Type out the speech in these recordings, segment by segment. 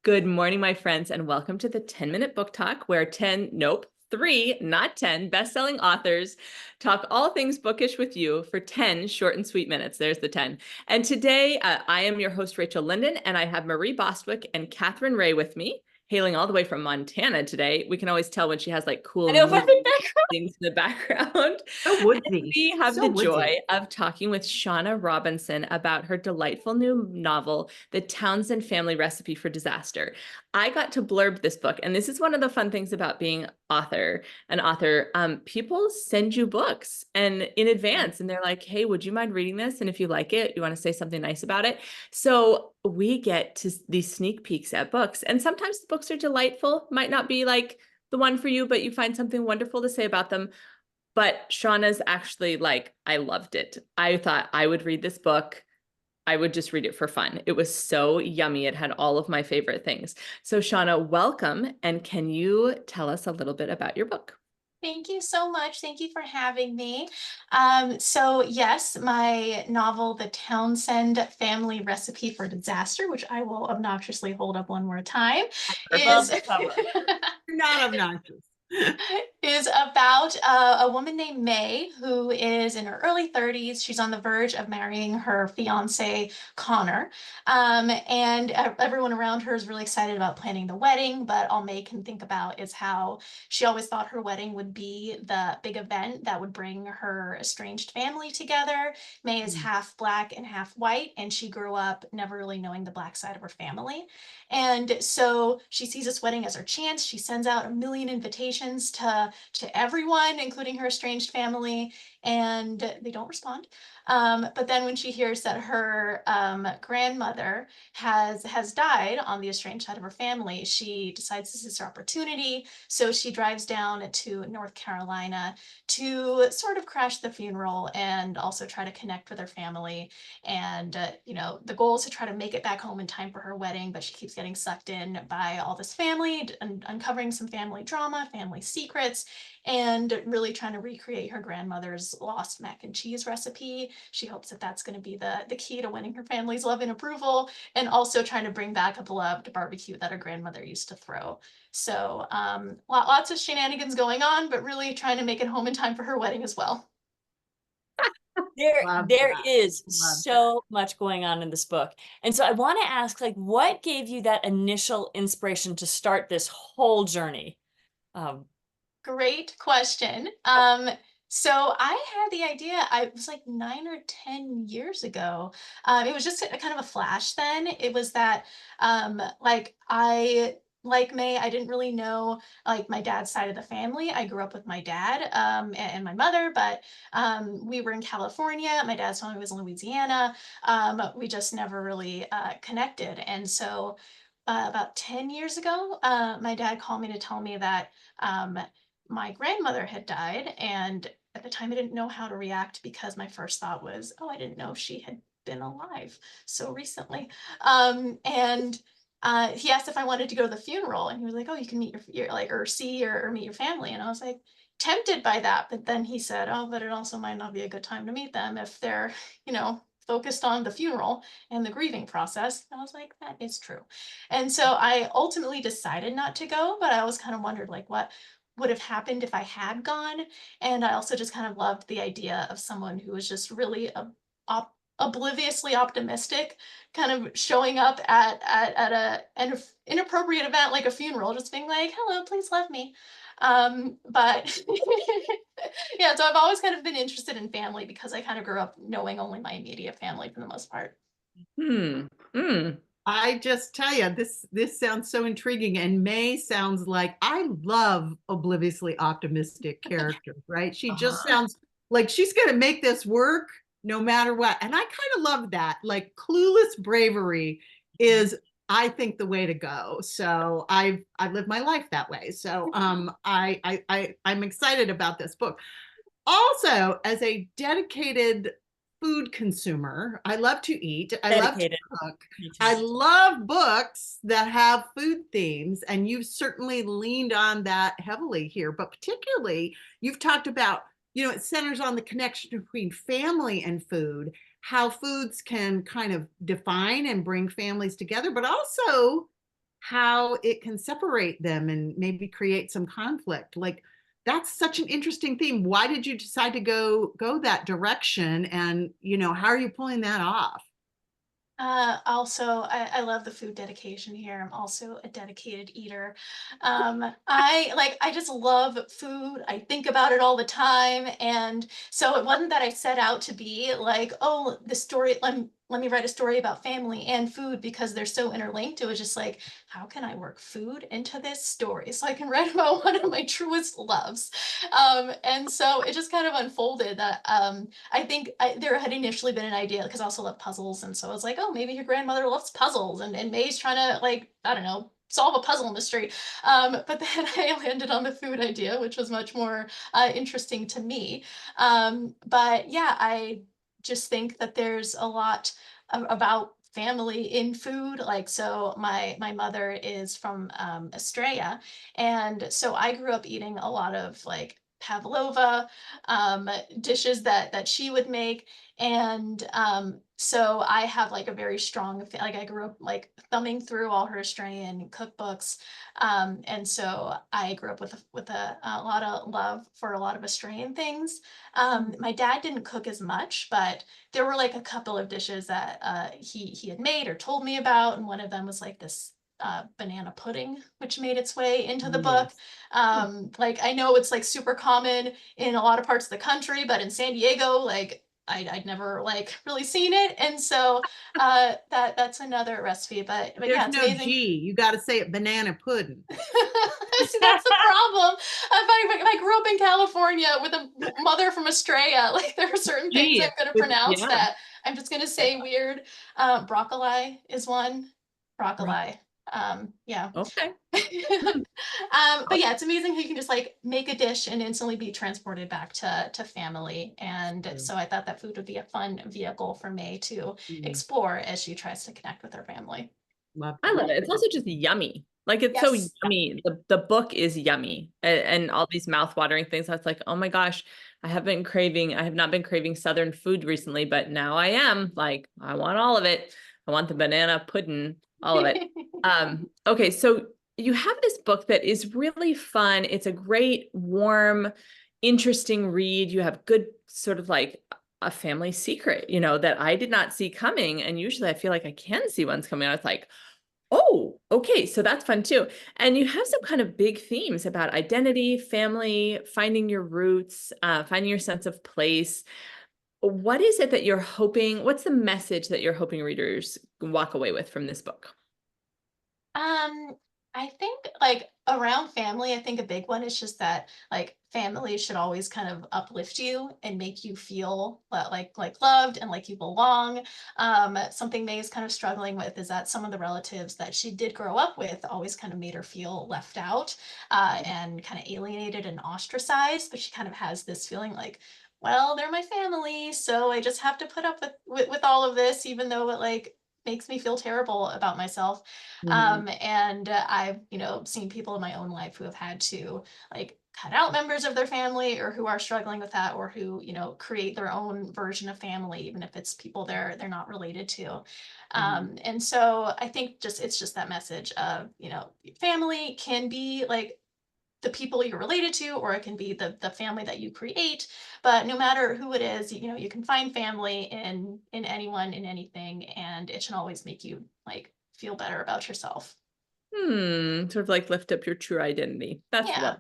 Good morning, my friends, and welcome to the 10-minute book talk where 3, not 10, best-selling authors talk all things bookish with you for 10 short and sweet minutes. There's the 10. And today, I am your host, Rachel Linden, and I have Marie Bostwick and Katherine Reay with me, hailing all the way from Montana today. We can always tell when she has like cool things in the background. So woodsy. We have So the woodsy. joy of talking with Shauna Robinson about her delightful new novel, The Townsend Family Recipe for Disaster. I got to blurb this book, and this is one of the fun things about being an author. People send you books and in advance, and they're like, hey, would you mind reading this? And if you like it, you want to say something nice about it. So we get to these sneak peeks at books, and sometimes the books are delightful, might not be like the one for you, but you find something wonderful to say about them. But Shauna's actually like, I loved it. I thought I would read this book. I would just read it for fun. It was so yummy. It had all of my favorite things. So Shauna, welcome. And can you tell us a little bit about your book? Thank you so much. Thank you for having me. So yes, my novel, The Townsend Family Recipe for Disaster, which I will obnoxiously hold up one more time, is Not obnoxious. is about a woman named May who is in her early 30s. She's on the verge of marrying her fiance, Connor. And everyone around her is really excited about planning the wedding, but all May can think about is how she always thought her wedding would be the big event that would bring her estranged family together. May is half Black and half white, and she grew up never really knowing the Black side of her family. And so she sees this wedding as her chance. She sends out a million invitations to everyone, including her estranged family, and they don't respond. But then when she hears that her grandmother has died on the estranged side of her family, she decides this is her opportunity. So she drives down to North Carolina to sort of crash the funeral and also try to connect with her family. And the goal is to try to make it back home in time for her wedding, but she keeps getting sucked in by all this family and uncovering some family drama, family secrets, and really trying to recreate her grandmother's lost mac and cheese recipe. She hopes that that's going to be the key to winning her family's love and approval, and also trying to bring back a beloved barbecue that her grandmother used to throw. So lots of shenanigans going on, but really trying to make it home in time for her wedding as well. There is so much going on in this book. And so I want to ask, like, what gave you that initial inspiration to start this whole journey? Great question. So I had the idea, I was like 9 or 10 years ago. It was just a kind of a flash then. It was that like May, I didn't really know like my dad's side of the family. I grew up with my dad and my mother, but we were in California. My dad's family was in Louisiana. We just never really connected. And so about 10 years ago, my dad called me to tell me that my grandmother had died, and at the time I didn't know how to react because my first thought was, oh, I didn't know she had been alive so recently. And he asked if I wanted to go to the funeral, and he was like, oh, you can meet your like, or see or meet your family. And I was like, tempted by that. But then he said, oh, but it also might not be a good time to meet them if they're, focused on the funeral and the grieving process. And I was like, that is true. And so I ultimately decided not to go, but I always kind of wondered like what would have happened if I had gone. And I also just kind of loved the idea of someone who was just really obliviously optimistic, kind of showing up an inappropriate event like a funeral, just being like, hello, please love me. But yeah, so I've always kind of been interested in family because I kind of grew up knowing only my immediate family for the most part. I just tell you, this sounds so intriguing, and May sounds like, I love obliviously optimistic characters, right? She just sounds like she's going to make this work no matter what. And I kind of love that. Like, clueless bravery is, I think, the way to go. So I've lived my life that way. So I'm excited about this book. Also, as a dedicated food consumer, I love to eat. I love to cook. I love books that have food themes, and you've certainly leaned on that heavily here. But particularly, you've talked about, it centers on the connection between family and food, how foods can kind of define and bring families together, but also how it can separate them and maybe create some conflict. Like, that's such an interesting theme. Why did you decide to go that direction? And, how are you pulling that off? Also, I love the food dedication here. I'm also a dedicated eater. I just love food. I think about it all the time. And so it wasn't that I set out to be like, oh, the story, let me write a story about family and food because they're so interlinked. It was just like, how can I work food into this story so I can write about one of my truest loves? And so it just kind of unfolded that I think there had initially been an idea because I also love puzzles. And so I was like, oh, maybe your grandmother loves puzzles and May's trying to, like, I don't know, solve a puzzle mystery. But then I landed on the food idea, which was much more interesting to me. But yeah, I just think that there's a lot about family in food. Like, so my mother is from Australia, and so I grew up eating a lot of like pavlova, dishes that she would make. And so I have like a very strong, like I grew up like thumbing through all her Australian cookbooks. And so I grew up with a lot of love for a lot of Australian things. My dad didn't cook as much, but there were like a couple of dishes that he had made or told me about. And one of them was like this banana pudding, which made its way into the book. Yes. Like I know it's like super common in a lot of parts of the country, but in San Diego, like I'd never like really seen it. And so that's another recipe. But There's yeah, it's no amazing. G. You got to say it banana pudding. See, that's the problem. If I grew up in California with a mother from Australia, like there are certain things I'm G. going to pronounce Yeah. that I'm just going to say weird. Broccoli is one. Broccoli. Yeah. Okay. But yeah, it's amazing how you can just like make a dish and instantly be transported back to family. And so I thought that food would be a fun vehicle for May to explore as she tries to connect with her family. Love I that. love it. It's also just yummy. Like it's so Yes. yummy. The book is yummy and all these mouth-watering things. I was like, oh my gosh, I have not been craving Southern food recently, but now I am. Like, I want all of it. I want the banana pudding, all of it. Okay, so you have this book that is really fun. It's a great, warm, interesting read. You have good sort of like a family secret, that I did not see coming. And usually I feel like I can see ones coming. I was like, oh, okay. So that's fun too. And you have some kind of big themes about identity, family, finding your roots, finding your sense of place. What is it that you're hoping, what's the message that you're hoping readers walk away with from this book? I think like around family, I think a big one is just that like family should always kind of uplift you and make you feel like loved and like you belong. Something May is kind of struggling with is that some of the relatives that she did grow up with always kind of made her feel left out and kind of alienated and ostracized, but she kind of has this feeling like, well, they're my family, so I just have to put up with all of this, even though it like makes me feel terrible about myself. And I've, seen people in my own life who have had to like cut out members of their family or who are struggling with that or who, create their own version of family, even if it's people they're not related to. And so I think it's just that message of, family can be like the people you're related to, or it can be the family that you create. But no matter who it is, you can find family in anyone, in anything, and it should always make you like feel better about yourself. Sort of like lift up your true identity. That's Yeah. love.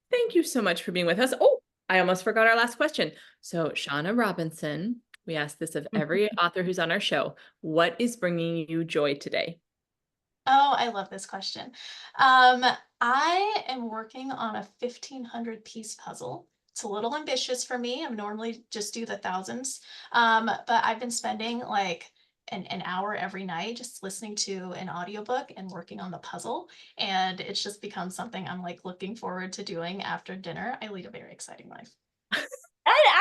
Thank you so much for being with us. Oh, I almost forgot our last question. So Shauna Robinson, we ask this of every author who's on our show. What is bringing you joy today? Oh, I love this question. I am working on a 1,500 piece puzzle. It's a little ambitious for me. I normally just do the thousands. But I've been spending like an hour every night just listening to an audiobook and working on the puzzle. And it's just become something I'm like looking forward to doing after dinner. I lead a very exciting life. I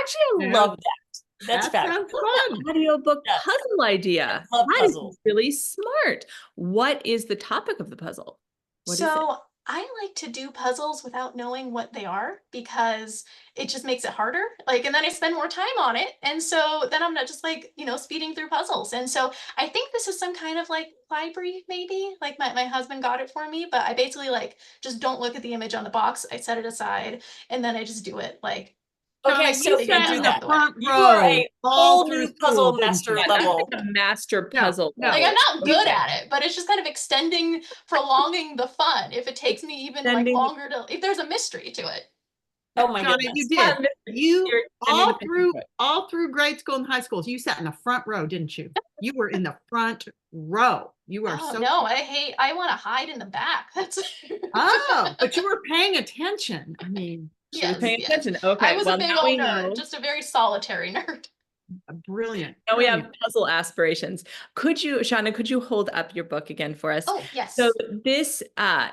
actually Yeah. love that. That's That fabulous. sounds fun. Audiobook Yeah. puzzle idea. I love That is puzzles. really smart. What is the topic of the puzzle? What is it? So I like to do puzzles without knowing what they are because it just makes it harder. Like, and then I spend more time on it. And so then I'm not just like, speeding through puzzles. And so I think this is some kind of like library, maybe. Like my husband got it for me, but I basically like just don't look at the image on the box. I set it aside and then I just do it like Okay, Shauna, so you figure you sat it do in out the along that. the way. front You are row a all whole through new puzzle school, didn't master you? Yeah, that's level. like a master No, puzzle. no. Like I'm not good Okay. at it, but it's just kind of extending, prolonging the fun. If it takes me even like Extending the longer if there's a mystery to it. Oh my Shauna, goodness. you did. You You're extending the puzzle. all through grade school and high schools, you sat in the front row, didn't you? You were in the front row. You are Oh so no, I want to hide in the back. That's Oh, but you were paying attention. I mean, She was yes, paying yes. attention. I Okay, was a well big now old we nerd, know. just a very solitary nerd. brilliant. Now we have Brilliant. puzzle aspirations. Shauna, could you hold up your book again for us? Oh, yes. So this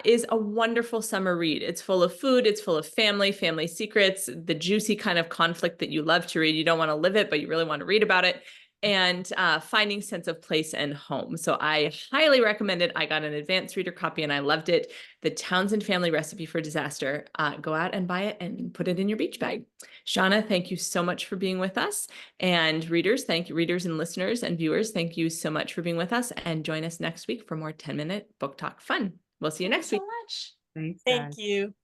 is a wonderful summer read. It's full of food. It's full of family secrets, the juicy kind of conflict that you love to read. You don't want to live it, but you really want to read about it. And finding sense of place and home. So I highly recommend it. I got an advanced reader copy and I loved it. The Townsend Family Recipe for Disaster. Go out and buy it and put it in your beach bag. Shauna, thank you so much for being with us. And readers, thank you, readers and listeners and viewers, thank you so much for being with us. And join us next week for more 10-minute book talk fun. We'll see you next week. Thanks so much. Thanks, Thank guys. you.